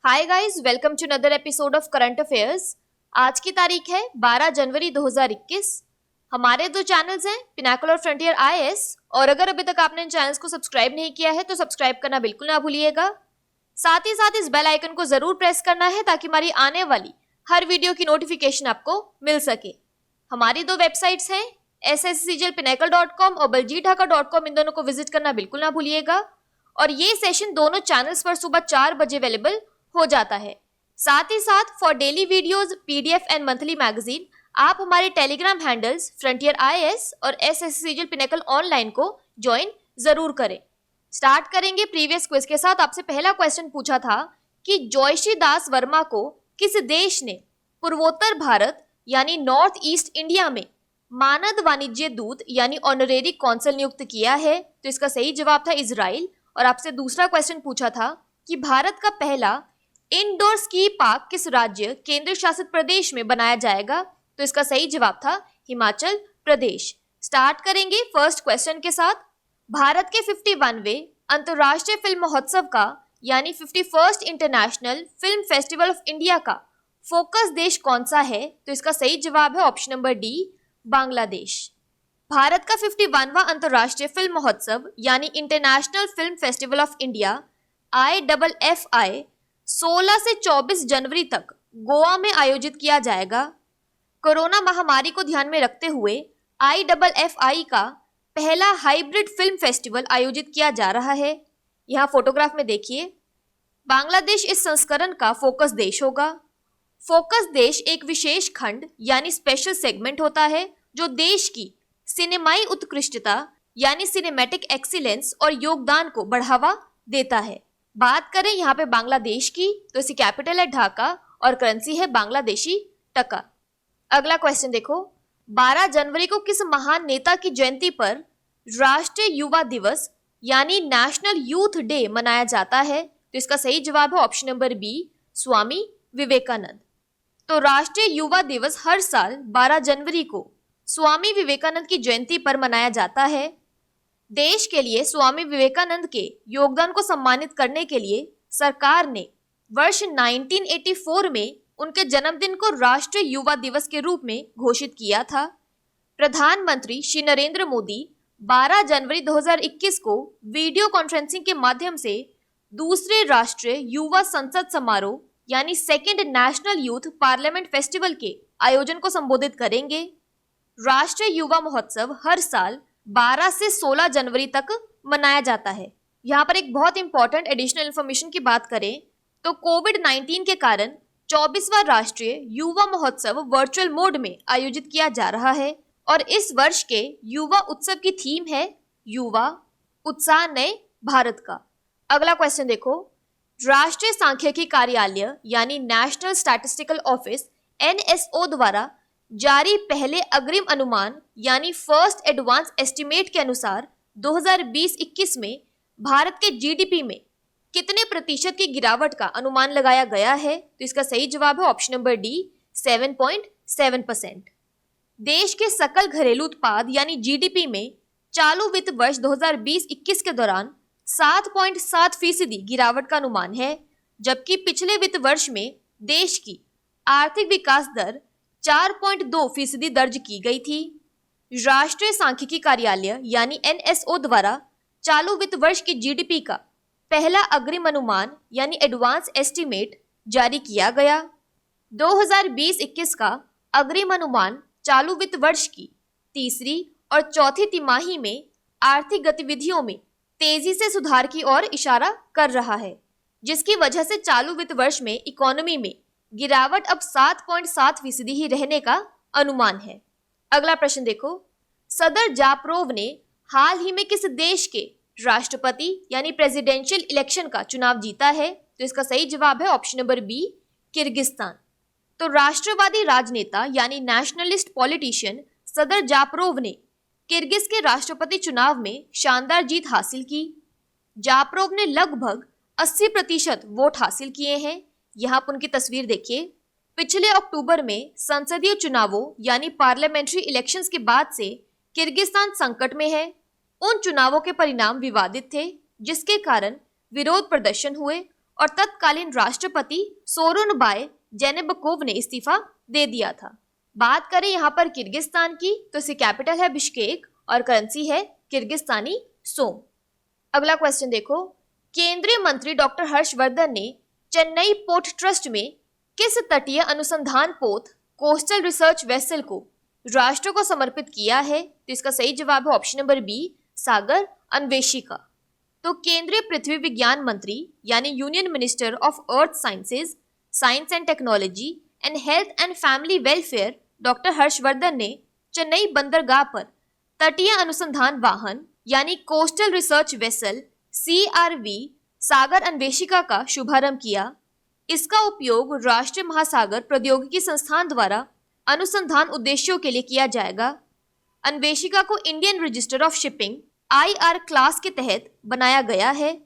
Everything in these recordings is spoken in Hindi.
Hi guys, welcome to another episode of current affairs. आज की तारीख है 12 जनवरी 2021। हमारे दो चैनल्स हैं, पिनाकल और फ्रंटियर आईएएस, और अगर अभी तक आपने इन चैनल्स को सब्सक्राइब नहीं किया है तो सब्सक्राइब करना बिल्कुल ना भूलिएगा। साथ ही साथ इस बेल आइकन को जरूर प्रेस करना है ताकि हमारी आने वाली हर वीडियो की नोटिफिकेशन आपको मिल सके। हमारी दो वेबसाइट्स हैं, sscglpinacle.com और baljeetdhaka.com। इन दोनों को विजिट करना बिल्कुल ना भूलिएगा। और ये सेशन दोनों चैनल्स पर सुबह 4 बजे अवेलेबल हो जाता है। साथ ही साथ for daily videos, PDF and monthly magazine आप हमारे टेलीग्राम हैंडल्स फ्रंटियर आईएएस और एसएससीजीएल पिनेकल ऑनलाइन को ज्वाइन जरूर करें। स्टार्ट करेंगे प्रीवियस क्विज के साथ। आपसे पहला क्वेश्चन पूछा था कि जोयशी दास वर्मा को किस देश ने पूर्वोत्तर भारत यानी नॉर्थ ईस्ट इंडिया में मानद वाणिज्य दूत यानी ऑनरेरी कॉन्सल नियुक्त किया है। तो इसका सही जवाब था इजराइल। और आपसे दूसरा क्वेश्चन पूछा था कि भारत का पहला इंडोर स्की पार्क किस राज्य केंद्र शासित प्रदेश में बनाया जाएगा। तो इसका सही जवाब था हिमाचल प्रदेश। स्टार्ट करेंगे फर्स्ट क्वेश्चन के साथ। भारत के 51वें अंतर्राष्ट्रीय फिल्म महोत्सव का यानी 51st international film festival of India का फोकस देश कौन सा है। तो इसका सही जवाब है option number D, Bangladesh. Bharat का 51वां अंतर्राष्ट्रीय फिल्म महोत्सव यानी international film festival of India IFFI 16 से 24 जनवरी तक गोवा में आयोजित किया जाएगा। कोरोना महामारी को ध्यान में रखते हुए IFFI का पहला हाइब्रिड फिल्म फेस्टिवल आयोजित किया जा रहा है। यहाँ फोटोग्राफ में देखिए, बांग्लादेश इस संस्करण का फोकस देश होगा। फोकस देश एक विशेष खंड यानी स्पेशल सेगमेंट होता है जो देश की सिनेमाई उत्कृष्टता यानी सिनेमैटिक एक्सीलेंस और योगदान को बढ़ावा देता है। बात करें यहाँ पे बांग्लादेश की तो इसकी कैपिटल है ढाका और करेंसी है बांग्लादेशी टका। अगला क्वेश्चन देखो, 12 जनवरी को किस महान नेता की जयंती पर राष्ट्रीय युवा दिवस यानी नेशनल यूथ डे मनाया जाता है। तो इसका सही जवाब है option number B, Swami Vivekananda. तो राष्ट्रीय युवा दिवस हर साल 12 जनवरी को स्वामी विवेकानंद की जयंती पर मनाया जाता है। देश के लिए स्वामी विवेकानंद के योगदान को सम्मानित करने के लिए सरकार ने वर्ष 1984 में उनके जन्मदिन को राष्ट्रीय युवा दिवस के रूप में घोषित किया था। प्रधानमंत्री श्री नरेंद्र मोदी 12 जनवरी 2021 को वीडियो कॉन्फ्रेंसिंग के माध्यम से दूसरे राष्ट्रीय युवा संसद समारोह यानी second national youth parliament festival के आयोजन को संबोधित करेंगे। राष्ट्रीय युवा महोत्सव हर साल 12 से 16 जनवरी तक मनाया जाता है। यहाँ पर एक बहुत इंपॉर्टेंट एडिशनल इन्फॉर्मेशन की बात करें तो कोविड-19 के कारण 24वां राष्ट्रीय युवा महोत्सव वर्चुअल मोड में आयोजित किया जा रहा है और इस वर्ष के युवा उत्सव की थीम है युवा उत्साह नए भारत का। अगला क्वेश्चन देखो, राष्ट्रीय सांख्यिकी कार्यालय यानी नेशनल स्टैटिस्टिकल ऑफिस NSO द्वारा जारी पहले अग्रिम अनुमान यानी फर्स्ट एडवांस एस्टिमेट के अनुसार 2020-21 में भारत के जीडीपी में कितने प्रतिशत की गिरावट का अनुमान लगाया गया है। तो इसका सही जवाब है ऑप्शन नंबर डी, 7.7%। देश के सकल घरेलू उत्पाद यानी जीडीपी में चालू वित्त वर्ष 2020-21 के दौरान 7.7% गिरावट का अनुमान है, जबकि पिछले वित्त वर्ष में देश की आर्थिक विकास दर 4.2% दर्ज की गई थी। राष्ट्रीय सांख्यिकी कार्यालय यानी NSO द्वारा चालू वित्त वर्ष की जीडीपी का पहला अग्रिम अनुमान यानी एडवांस एस्टीमेट जारी किया गया। 2020-21 का अग्रिम अनुमान चालू वित्त वर्ष की तीसरी और चौथी तिमाही में आर्थिक गतिविधियों में तेजी से सुधार की ओर इशारा कर रहा है, जिसकी वजह से चालू वित्त वर्ष में इकोनॉमी में गिरावट अब 7.7% ही रहने का अनुमान है। अगला प्रश्न देखो, सदर जापरोव ने हाल ही में किस देश के राष्ट्रपति यानी प्रेसिडेंशियल इलेक्शन का चुनाव जीता है। तो इसका सही जवाब है ऑप्शन नंबर बी, किर्गिस्तान। तो राष्ट्रवादी राजनेता यानी नेशनलिस्ट पॉलिटिशियन सदर जापरोव ने किर्गिज के राष्ट्रपति चुनाव में शानदार जीत हासिल की। जापरोव ने लगभग 80% वोट हासिल किए हैं। यहाँ आप उनकी तस्वीर देखिए। पिछले अक्टूबर में संसदीय चुनावों यानी पार्लियामेंट्री इलेक्शंस के बाद से किर्गिस्तान संकट में है। उन चुनावों के परिणाम विवादित थे, जिसके कारण विरोध प्रदर्शन हुए और तत्कालीन राष्ट्रपति सोरोनबाय जेनेबकोव ने इस्तीफा दे दिया था। बात करें यहाँ पर किर्गिस्तान की, तो इसकी कैपिटल है बिश्केक और करेंसी है किर्गिस्तानी सोम। अगला क्वेश्चन देखो, केंद्रीय मंत्री डॉक्टर हर्षवर्धन ने चेन्नई पोर्ट ट्रस्ट में किस तटीय अनुसंधान पोत कोस्टल रिसर्च वेसल को राष्ट्र को समर्पित किया है? तो इसका सही जवाब है ऑप्शन नंबर बी, सागर अन्वेषिका। तो केंद्रीय पृथ्वी विज्ञान मंत्री यानी union minister of earth sciences, science and technology and health and family welfare doctor Harshvardhan ने चेन्नई बंदरगाह पर तटीय अनुसंधान वाहन यानी कोस्टल रिसर्च वेसल CRV सागर अन्वेषिका का शुभारंभ किया। इसका उपयोग राष्ट्रीय महासागर प्रौद्योगिकी संस्थान द्वारा अनुसंधान उद्देश्यों के लिए किया जाएगा। अन्वेषिका को Indian register of shipping IR class के तहत बनाया गया है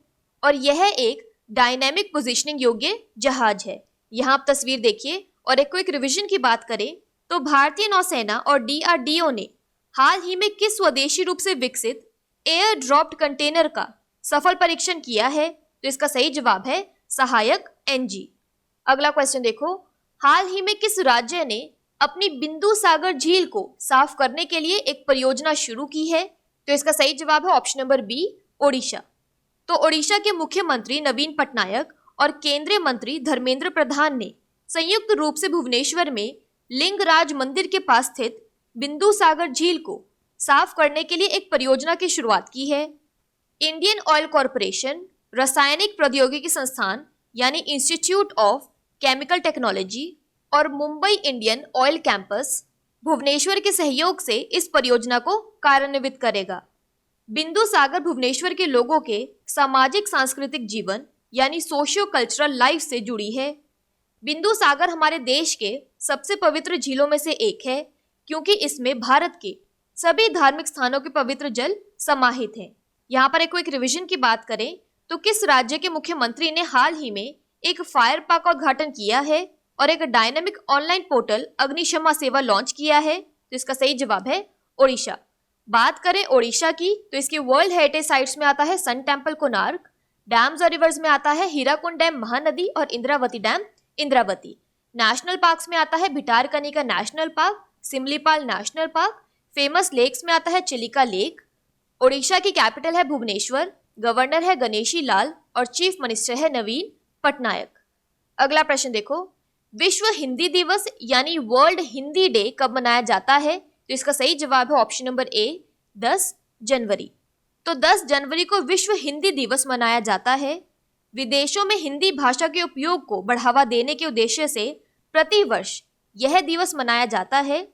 और यह एक डायनेमिक पोजीशनिंग योग्य जहाज है। यहाँ आप तस्वीर देखिए और एक क्विक रिवीजन की बात करें तो भारतीय नौसेना और DRDO ने हाल ही में किस स्वदेशी रूप से विकसित एयर ड्रॉप्ड कंटेनर का सफल परीक्षण किया है? तो इसका सही जवाब है सहायक NG। अगला क्वेश्चन देखो, हाल ही में किस राज्य ने अपनी बिंदु सागर झील को साफ करने के लिए एक परियोजना शुरू की है? तो इसका सही जवाब है ऑप्शन नंबर बी, ओडिशा। तो ओडिशा के मुख्यमंत्री नवीन पटनायक और केंद्रीय मंत्री धर्मेंद्र प्रधान ने संयुक्त रूप से भुवनेश्वर में लिंगराज मंदिर के पास स्थित बिंदु सागर झील को साफ करने के लिए एक परियोजना की शुरुआत की है। इंडियन ऑयल कॉरपोरेशन, रासायनिक प्रौद्योगिकी संस्थान यानी इंस्टीट्यूट ऑफ केमिकल टेक्नोलॉजी और Mumbai Indian oil campus Bhubaneswar के सहयोग से इस परियोजना को कार्यान्वित करेगा। बिंदु सागर भुवनेश्वर के लोगों के सामाजिक सांस्कृतिक जीवन यानी सोशियो कल्चरल लाइफ से जुड़ी है। बिंदु सागर हमारे देश के सबसे पवित्र झीलों में से एक है क्योंकि इसमें भारत के सभी धार्मिक स्थानों के पवित्र जल समाहित हैं। यहाँ पर एक रिवीजन की बात करें तो किस राज्य के मुख्यमंत्री ने हाल ही में एक फायर पार्क का उद्घाटन किया है और एक डायनामिक ऑनलाइन पोर्टल अग्निशमन सेवा लॉन्च किया है? तो इसका सही जवाब है ओडिशा। बात करें ओडिशा की तो इसके वर्ल्ड हेरिटेज साइट्स में आता है सन टेम्पल कोणार्क, डैम्स और रिवर्स में आता है हीराकुंड डैम महानदी और Indravati dam Indravati. National parks में आता है Bhitarkanika national park, Simlipal national park. Famous lakes में आता है चिलिका लेक। ओडिशा की कैपिटल है भुवनेश्वर, गवर्नर है गणेशी लाल और चीफ मिनिस्टर है नवीन पटनायक। अगला प्रश्न देखो, विश्व हिंदी दिवस यानी वर्ल्ड हिंदी डे कब मनाया जाता है? तो इसका सही जवाब है ऑप्शन नंबर ए, 10 जनवरी। तो 10 जनवरी को विश्व हिंदी दिवस मनाया जाता है। विदेशों में हिंदी भाषा के उपयोग को बढ़ावा देने के उद्देश्य से प्रतिवर्ष यह दिवस मनाया जाता है।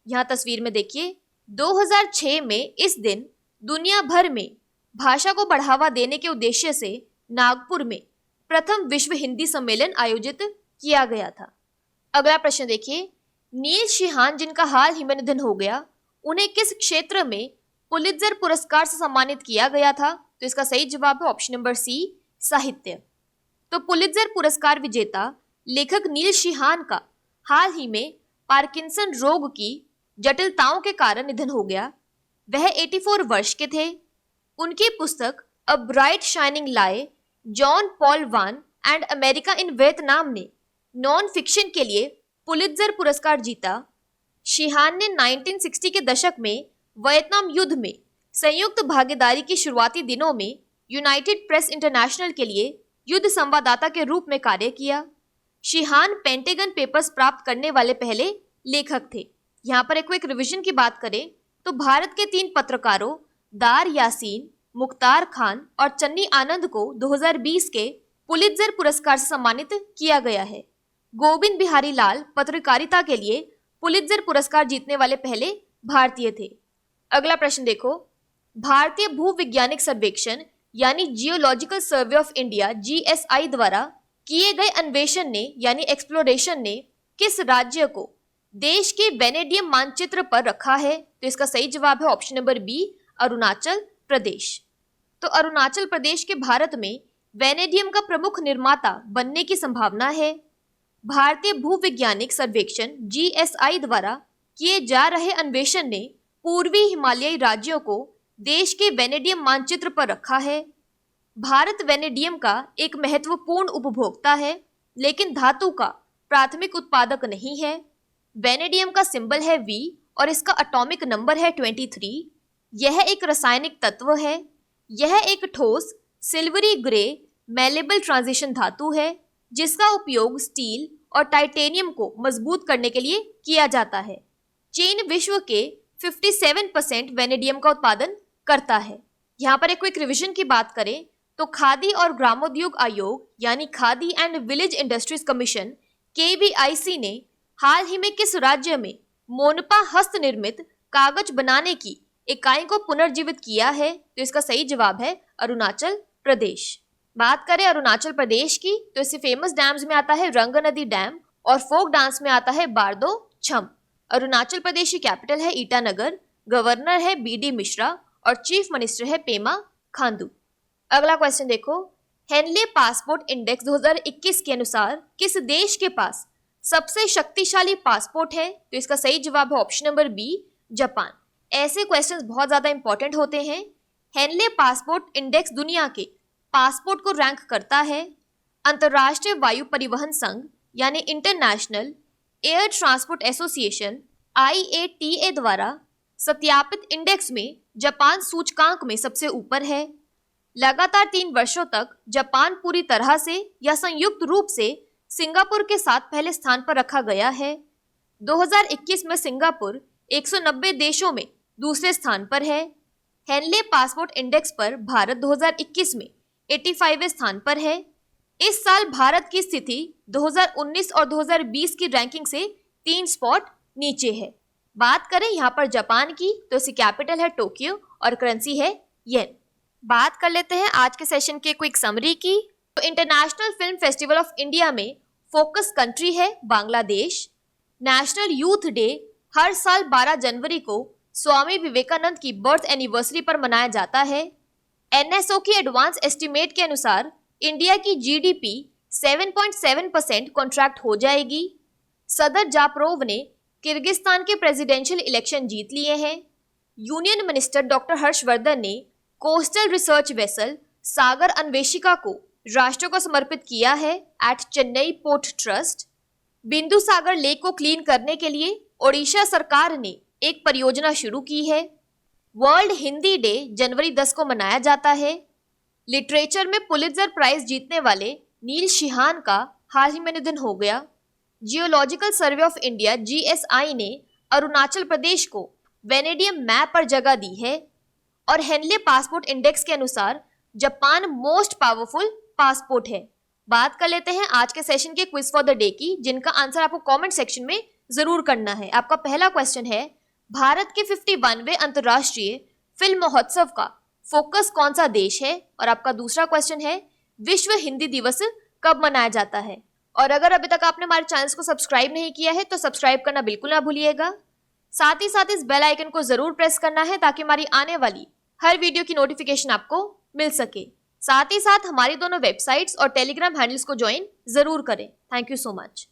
यहाँ तस्वीर में देखिए, 2006 में इस दिन दुनिया भर में भाषा को बढ़ावा देने के उद्देश्य से नागपुर में प्रथम विश्व हिंदी सम्मेलन आयोजित किया गया था। अगला प्रश्न देखिए, नील शिहान जिनका हाल ही में निधन हो गया, उन्हें किस क्षेत्र में पुलित्जर पुरस्कार से सम्मानित किया गया था? तो इसका सही जवाब है ऑप्शन नंबर सी, साहित्य। तो पुलित्जर पुरस्कार विजेता लेखक नील शिहान का हाल ही में पार्किंसन रोग की जटिलताओं के कारण निधन हो गया। वह 84 वर्ष के थे। उनकी पुस्तक a bright shining lie, John Paul one and America in Vietnam ने नॉन फिक्शन के लिए पुलित्जर पुरस्कार जीता। शिहान ने 1960 के दशक में वियतनाम युद्ध में संयुक्त भागीदारी की शुरुआती दिनों में यूनाइटेड प्रेस इंटरनेशनल के लिए युद्ध संवाददाता के रूप में कार्य किया। शिहान पेंटागन पेपर्स प्राप्त करने वाले पहले लेखक थे। यहाँ पर एक रिवीजन की बात करें तो भारत के 3 पत्रकारों दार यासीन, मुख्तार खान और चन्नी आनंद को 2020 के पुलित्जर पुरस्कार से सम्मानित किया गया है। गोविंद बिहारी लाल पत्रकारिता के लिए पुलित्जर पुरस्कार जीतने वाले पहले भारतीय थे। अगला प्रश्न देखो, भारतीय भूविज्ञानिक सर्वेक्षण यानी geological survey of India GSI द्वारा किए गए अन्वेषण ने यानी एक्सप्लोरेशन ने किस राज्य को देश के वेनेडियम मानचित्र पर रखा है? तो इसका सही जवाब है option number B, Arunachal Pradesh. तो अरुणाचल प्रदेश के भारत में वेनेडियम का प्रमुख निर्माता बनने की संभावना है। भारतीय भूविज्ञानिक सर्वेक्षण GSI द्वारा किए जा रहे अन्वेषण ने पूर्वी हिमालयी राज्यों को देश के वेनेडियम मानचित्र पर रखा है। भारत वेनेडियम का एक महत्वपूर्ण उपभोक्ता है, लेकिन धातु का प्राथमिक उत्पादक नहीं है। वेनेडियम का सिंबल है V और इसका एटॉमिक नंबर है 23। यह एक रासायनिक तत्व है। यह एक ठोस सिल्वरी ग्रे मेलेबल ट्रांजिशन धातु है, जिसका उपयोग स्टील और टाइटेनियम को मजबूत करने के लिए किया जाता है। चीन विश्व के 57% वेनेडियम का उत्पादन करता है। यहाँ पर एक क्विक रिवीजन की बात करें तो खादी और ग्रामोद्योग आयोग यानी khadi and village industries commission KVIC ने हाल ही में किस राज्य में मोनपा हस्त निर्मित कागज बनाने की इकाई को पुनर्जीवित किया है? तो इसका सही जवाब है अरुणाचल प्रदेश। बात करें अरुणाचल प्रदेश की तो इससे फेमस डैम्स में आता है रंग नदी डैम और फोक डांस में आता है बारदो छम। अरुणाचल प्रदेश की कैपिटल है ईटानगर, गवर्नर है BD मिश्रा और चीफ मिनिस्टर है पेमा खांडू। अगला क्वेश्चन देखो, हेनले पासपोर्ट इंडेक्स 2021 के अनुसार किस देश के पास सबसे शक्तिशाली पासपोर्ट है? तो इसका सही जवाब है ऑप्शन नंबर B, जापान। ऐसे क्वेश्चंस बहुत ज्यादा इंपॉर्टेंट होते हैं। हेनले पासपोर्ट इंडेक्स दुनिया के पासपोर्ट को रैंक करता है। अंतर्राष्ट्रीय वायु परिवहन संघ यानी international air transport association IATA द्वारा सत्यापित इंडेक्स में जापान सूचकांक में सबसे ऊपर है। लगातार 3 वर्षों तक जापान पूरी तरह से या संयुक्त रूप से सिंगापुर के साथ पहले स्थान पर रखा गया है। 2021 में सिंगापुर 190 देशों में दूसरे स्थान पर है। हेनले पासपोर्ट इंडेक्स पर भारत 2021 में 85वें स्थान पर है। इस साल भारत की स्थिति 2019 और 2020 की रैंकिंग से 3 स्पॉट नीचे है। बात करें यहाँ पर जापान की तो इसकी कैपिटल है टोक्यो और करेंसी है येन। बात कर लेते हैं आज के सेशन के क्विक समरी की। तो international film festival of India में फोकस कंट्री है बांग्लादेश। नेशनल यूथ डे हर साल 12 जनवरी को स्वामी विवेकानंद की बर्थ एनिवर्सरी पर मनाया जाता है। NSO की एडवांस एस्टिमेट के अनुसार इंडिया की GDP 7.7% कॉन्ट्रैक्ट हो जाएगी। सदर जापरोव ने किर्गिस्तान के प्रेसिडेंशियल इलेक्शन जीत लिए हैं। यूनियन मिनिस्टर डॉक्टर हर्षवर्धन ने कोस्टल रिसर्च वेसल सागर अन्वेषिका को राष्ट्र को समर्पित किया है एट चेन्नई पोर्ट ट्रस्ट। बिंदु सागर लेक को क्लीन करने के लिए ओडिशा सरकार ने एक परियोजना शुरू की है। वर्ल्ड हिंदी डे जनवरी 10 को मनाया जाता है। लिटरेचर में पुलित्जर प्राइज जीतने वाले नील शिहान का हाल ही में निधन हो गया। Geological survey of India GSI ने अरुणाचल प्रदेश को वेनेडियम मैप पर जगह दी है। और हेनले पासपोर्ट इंडेक्स के अनुसार जापान मोस्ट पावरफुल पासपोर्ट है। बात कर लेते हैं आज के सेशन के क्विज फॉर द डे की, जिनका आंसर आपको कमेंट सेक्शन में जरूर करना है। आपका पहला क्वेश्चन है, भारत के 51वें अंतर्राष्ट्रीय फिल्म महोत्सव का फोकस कौन सा देश है? और आपका दूसरा क्वेश्चन है, विश्व हिंदी दिवस कब मनाया जाता है? और अगर अभी तक आपने हमारे चैनल को सब्सक्राइब नहीं किया है तो सब्सक्राइब करना बिल्कुल ना भूलिएगा। साथ ही साथ इस बेल आइकन को जरूर प्रेस करना है ताकि हमारी आने वाली हर वीडियो की नोटिफिकेशन आपको मिल सके। साथ ही साथ हमारी दोनों वेबसाइट्स और टेलीग्राम हैंडल्स को ज्वाइन जरूर करें। Thank you so much.